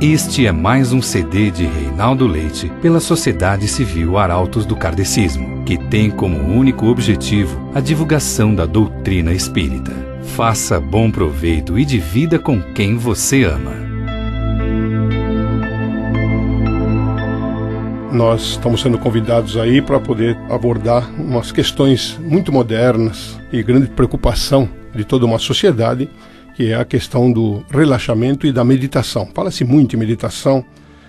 Este é mais um CD de Reinaldo Leite pela Sociedade Civil Arautos do Kardecismo, que tem como único objetivo a divulgação da doutrina espírita. Faça bom proveito e divida com quem você ama. Nós estamos sendo convidados aí para poder abordar umas questões muito modernas e grande preocupação de toda uma sociedade, que é a questão do relaxamento e da meditação. Fala-se muito em meditação,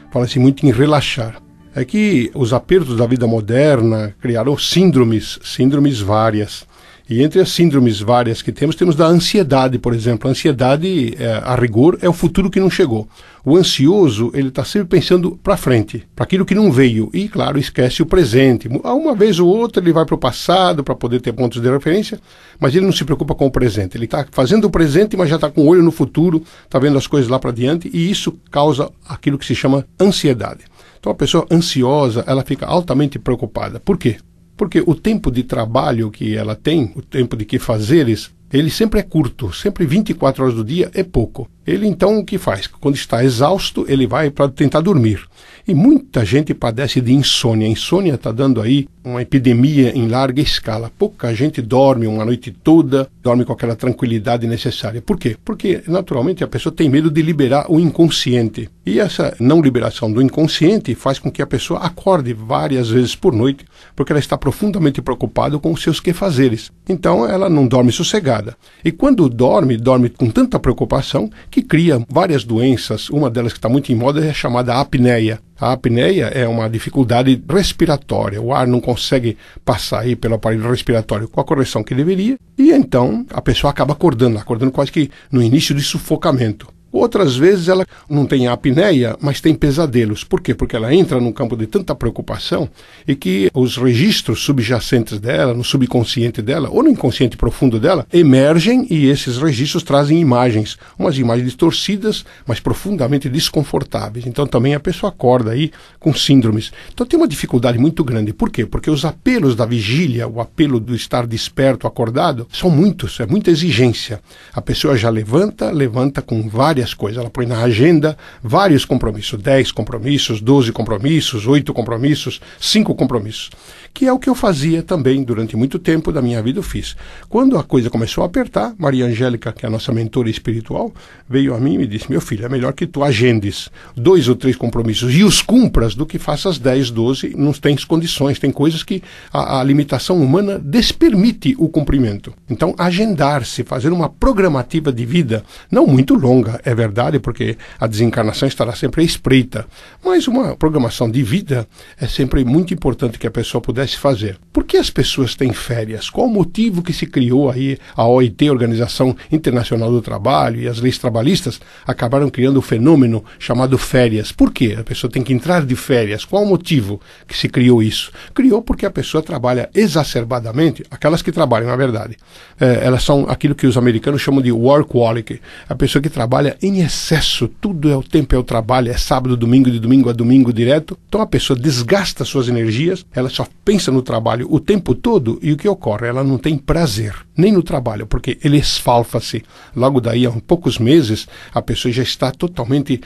fala-se muito em relaxar. É que os apertos da vida moderna criaram síndromes várias. E entre as síndromes várias que temos da ansiedade, por exemplo. A ansiedade, a rigor, é o futuro que não chegou. O ansioso, ele está sempre pensando para frente, para aquilo que não veio. E, claro, esquece o presente. Uma vez ou outra ele vai para o passado para poder ter pontos de referência, mas ele não se preocupa com o presente. Ele está fazendo o presente, mas já está com o olho no futuro, está vendo as coisas lá para diante, e isso causa aquilo que se chama ansiedade. Então, a pessoa ansiosa, ela fica altamente preocupada. Por quê? Porque o tempo de trabalho que ela tem, o tempo de fazeres, ele sempre é curto, sempre 24 horas do dia é pouco. Ele então o que faz? Quando está exausto, ele vai para tentar dormir. E muita gente padece de insônia. A insônia está dando aí uma epidemia em larga escala. Pouca gente dorme uma noite toda, dorme com aquela tranquilidade necessária. Por quê? Porque, naturalmente, a pessoa tem medo de liberar o inconsciente. E essa não liberação do inconsciente faz com que a pessoa acorde várias vezes por noite, porque ela está profundamente preocupada com os seus quefazeres. Então, ela não dorme sossegada. E quando dorme com tanta preocupação que cria várias doenças. Uma delas que está muito em moda é a chamada apneia. A apneia é uma dificuldade respiratória. O ar não consegue passar aí pelo aparelho respiratório com a correção que deveria. E então a pessoa acaba acordando quase que no início de sufocamento. Outras vezes ela não tem apneia, mas tem pesadelos. Por quê? Porque ela entra num campo de tanta preocupação e que os registros subjacentes dela, no subconsciente dela, ou no inconsciente profundo dela, emergem e esses registros trazem imagens. Umas imagens distorcidas, mas profundamente desconfortáveis. Então também a pessoa acorda aí com síndromes. Então tem uma dificuldade muito grande. Por quê? Porque os apelos da vigília, o apelo do estar desperto, acordado, são muitos, é muita exigência. A pessoa já levanta com várias coisas, ela põe na agenda vários compromissos, 10 compromissos, 12 compromissos, 8 compromissos, 5 compromissos, que é o que eu fazia também durante muito tempo da minha vida, eu fiz. Quando a coisa começou a apertar, Maria Angélica, que é a nossa mentora espiritual, veio a mim e me disse: meu filho, é melhor que tu agendes 2 ou 3 compromissos e os cumpras do que faças 10, 12, não tens condições, tem coisas que a limitação humana despermite o cumprimento. Então, agendar-se, fazer uma programativa de vida, não muito longa, é verdade, porque a desencarnação estará sempre à espreita, mas uma programação de vida é sempre muito importante que a pessoa pudesse fazer. Por que as pessoas têm férias? Qual o motivo que se criou aí a OIT, Organização Internacional do Trabalho, e as leis trabalhistas acabaram criando um fenômeno chamado férias? Por quê? A pessoa tem que entrar de férias. Qual o motivo que se criou isso? Criou porque a pessoa trabalha exacerbadamente, aquelas que trabalham, na verdade. Elas são aquilo que os americanos chamam de workaholic, a pessoa que trabalha em excesso, tudo é o tempo, é o trabalho, é sábado, domingo, de domingo a domingo direto. Então a pessoa desgasta suas energias, ela só pensa no trabalho o tempo todo, e o que ocorre? Ela não tem prazer nem no trabalho, porque ele esfalfa-se. Logo daí, há poucos meses, a pessoa já está totalmente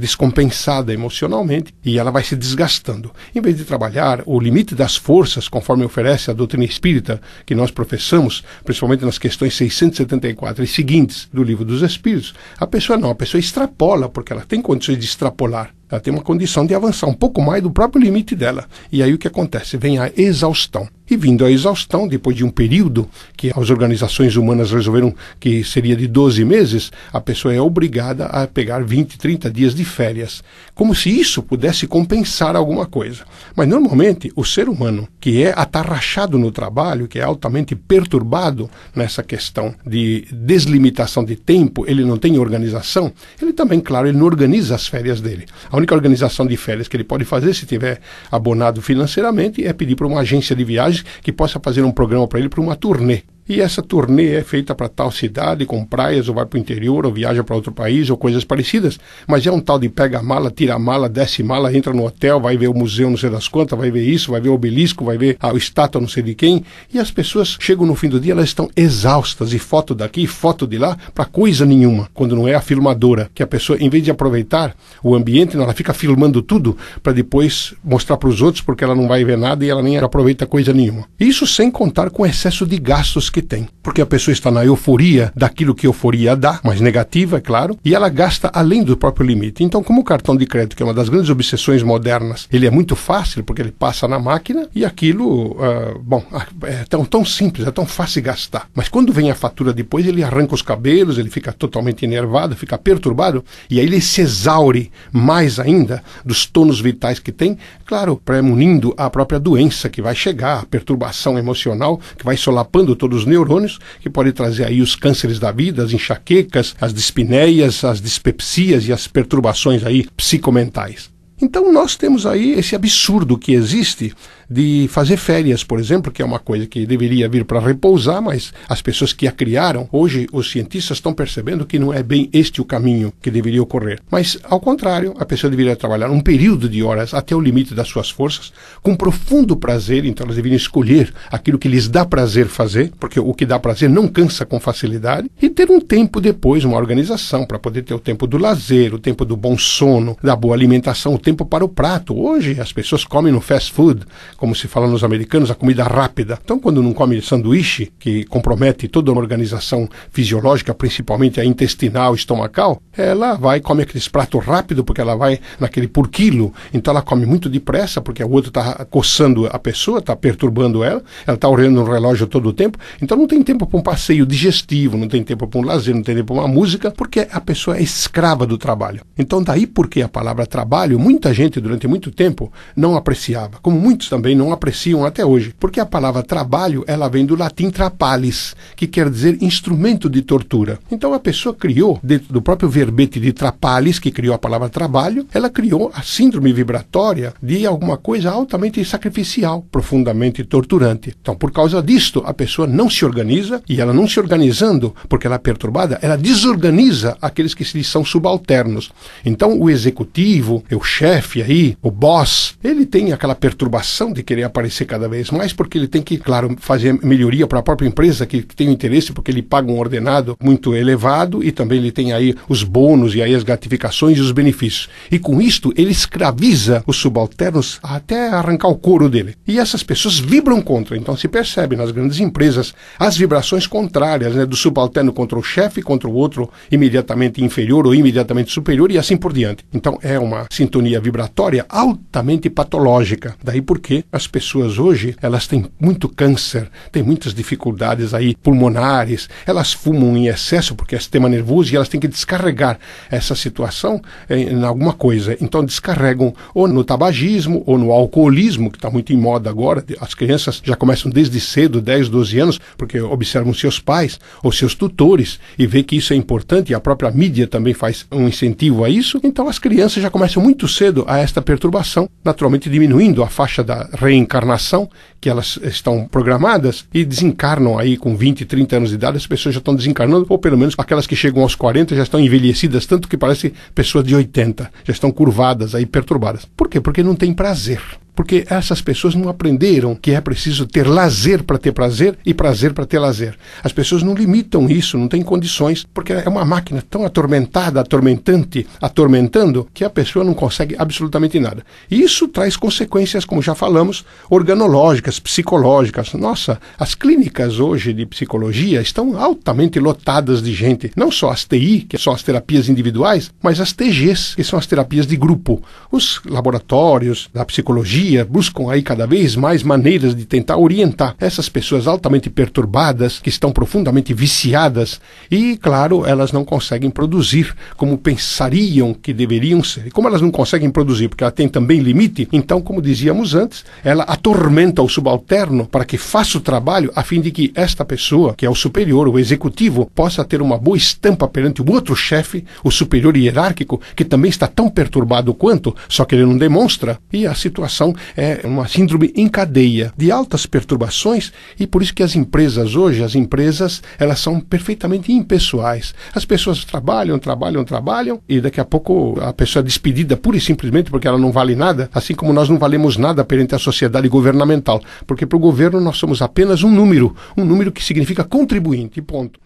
descompensada emocionalmente e ela vai se desgastando. Em vez de trabalhar o limite das forças, conforme oferece a doutrina espírita que nós professamos, principalmente nas questões 674 e seguintes do Livro dos Espíritos, a pessoa extrapola, porque ela tem condições de extrapolar. Ela tem uma condição de avançar um pouco mais do próprio limite dela. E aí o que acontece? Vem a exaustão. E vindo a exaustão, depois de um período que as organizações humanas resolveram que seria de 12 meses, a pessoa é obrigada a pegar 20, 30 dias de férias. Como se isso pudesse compensar alguma coisa. Mas normalmente o ser humano que é atarrachado no trabalho, que é altamente perturbado nessa questão de deslimitação de tempo, ele não tem organização, ele também, claro, ele não organiza as férias dele. A única organização de férias que ele pode fazer, se tiver abonado financeiramente, é pedir para uma agência de viagens que possa fazer um programa para ele para uma turnê. e essa turnê é feita para tal cidade, com praias, ou vai para o interior, ou viaja para outro país, ou coisas parecidas, mas é um tal de pega a mala, tira a mala, desce a mala, entra no hotel, vai ver o museu não sei das quantas, vai ver isso, vai ver o obelisco, vai ver a estátua não sei de quem, e as pessoas chegam no fim do dia, elas estão exaustas, e foto daqui, foto de lá, para coisa nenhuma, quando não é a filmadora, que a pessoa, em vez de aproveitar o ambiente, ela fica filmando tudo, para depois mostrar para os outros, porque ela não vai ver nada e ela nem aproveita coisa nenhuma. Isso sem contar com o excesso de gastos que tem, porque a pessoa está na euforia daquilo que euforia dá, mas negativa, é claro, e ela gasta além do próprio limite. Então, como o cartão de crédito, que é uma das grandes obsessões modernas, ele é muito fácil, porque ele passa na máquina, e aquilo, é tão simples, é tão fácil de gastar. Mas quando vem a fatura depois, ele arranca os cabelos, ele fica totalmente enervado, fica perturbado, e aí ele se exaure mais ainda dos tonos vitais que tem, claro, premunindo a própria doença que vai chegar, a perturbação emocional, que vai solapando todos os neurônios, que pode trazer aí os cânceres da vida, as enxaquecas, as dispneias, as dispepsias e as perturbações aí psicomentais. Então nós temos aí esse absurdo que existe de fazer férias, por exemplo, que é uma coisa que deveria vir para repousar, mas as pessoas que a criaram, hoje os cientistas estão percebendo que não é bem este o caminho que deveria ocorrer. Mas, ao contrário, a pessoa deveria trabalhar um período de horas até o limite das suas forças, com profundo prazer, então elas deveriam escolher aquilo que lhes dá prazer fazer, porque o que dá prazer não cansa com facilidade, e ter um tempo depois, uma organização, para poder ter o tempo do lazer, o tempo do bom sono, da boa alimentação, o tempo para o prato. Hoje as pessoas comem no fast food, como se fala nos americanos, a comida rápida. Então, quando não come sanduíche, que compromete toda uma organização fisiológica, principalmente a intestinal, estomacal, ela vai come aqueles pratos rápidos, porque ela vai naquele por quilo. Então, ela come muito depressa, porque o outro está coçando a pessoa, está perturbando ela está olhando no relógio todo o tempo. Então, não tem tempo para um passeio digestivo, não tem tempo para um lazer, não tem tempo para uma música, porque a pessoa é escrava do trabalho. Então, daí porque a palavra trabalho, muita gente durante muito tempo não apreciava, como muitos também não apreciam até hoje, porque a palavra trabalho, ela vem do latim trapalis, que quer dizer instrumento de tortura. Então a pessoa criou, dentro do próprio verbete de trapalis, que criou a palavra trabalho, ela criou a síndrome vibratória de alguma coisa altamente sacrificial, profundamente torturante. Então, por causa disto, a pessoa não se organiza, e ela não se organizando, porque ela é perturbada, ela desorganiza aqueles que lhe são subalternos. Então, o executivo, o chefe aí, o boss, ele tem aquela perturbação de querer aparecer cada vez mais, porque ele tem que, claro, fazer melhoria para a própria empresa, que tem interesse, porque ele paga um ordenado muito elevado, e também ele tem aí os bônus, e aí as gratificações e os benefícios. E com isto, ele escraviza os subalternos até arrancar o couro dele. E essas pessoas vibram contra. Então se percebe nas grandes empresas as vibrações contrárias, né, do subalterno contra o chefe, contra o outro imediatamente inferior ou imediatamente superior, e assim por diante. Então é uma sintonia vibratória altamente patológica. Daí porque as pessoas hoje, elas têm muito câncer, têm muitas dificuldades aí pulmonares, elas fumam em excesso porque é sistema nervoso, e elas têm que descarregar essa situação em alguma coisa. Então descarregam ou no tabagismo ou no alcoolismo, que está muito em moda agora. As crianças já começam desde cedo, 10, 12 anos, porque observam seus pais ou seus tutores e vê que isso é importante, e a própria mídia também faz um incentivo a isso. Então as crianças já começam muito cedo a esta perturbação, naturalmente diminuindo a faixa da reencarnação, que elas estão programadas, e desencarnam aí com 20, 30 anos de idade. As pessoas já estão desencarnando, ou pelo menos aquelas que chegam aos 40 já estão envelhecidas, tanto que parecem pessoas de 80, já estão curvadas aí, perturbadas. Por quê? Porque não tem prazer. Porque essas pessoas não aprenderam que é preciso ter lazer para ter prazer e prazer para ter lazer. As pessoas não limitam isso, não têm condições, porque é uma máquina tão atormentada, atormentando, que a pessoa não consegue absolutamente nada. E isso traz consequências, como já falamos, organológicas, psicológicas. Nossa, as clínicas hoje de psicologia estão altamente lotadas de gente. Não só as TI, que são as terapias individuais, mas as TGs, que são as terapias de grupo. Os laboratórios da psicologia buscam aí cada vez mais maneiras de tentar orientar essas pessoas altamente perturbadas, que estão profundamente viciadas, e, claro, elas não conseguem produzir como pensariam que deveriam ser. E como elas não conseguem produzir, porque ela tem também limite, então, como dizíamos antes, ela atormenta o subalterno para que faça o trabalho, a fim de que esta pessoa, que é o superior, o executivo, possa ter uma boa estampa perante o outro chefe, o superior hierárquico, que também está tão perturbado quanto, só que ele não demonstra, e a situação Então, é uma síndrome em cadeia de altas perturbações, e por isso que as empresas hoje, elas são perfeitamente impessoais. As pessoas trabalham, e daqui a pouco a pessoa é despedida pura e simplesmente porque ela não vale nada, assim como nós não valemos nada perante a sociedade governamental, porque para o governo nós somos apenas um número que significa contribuinte, ponto.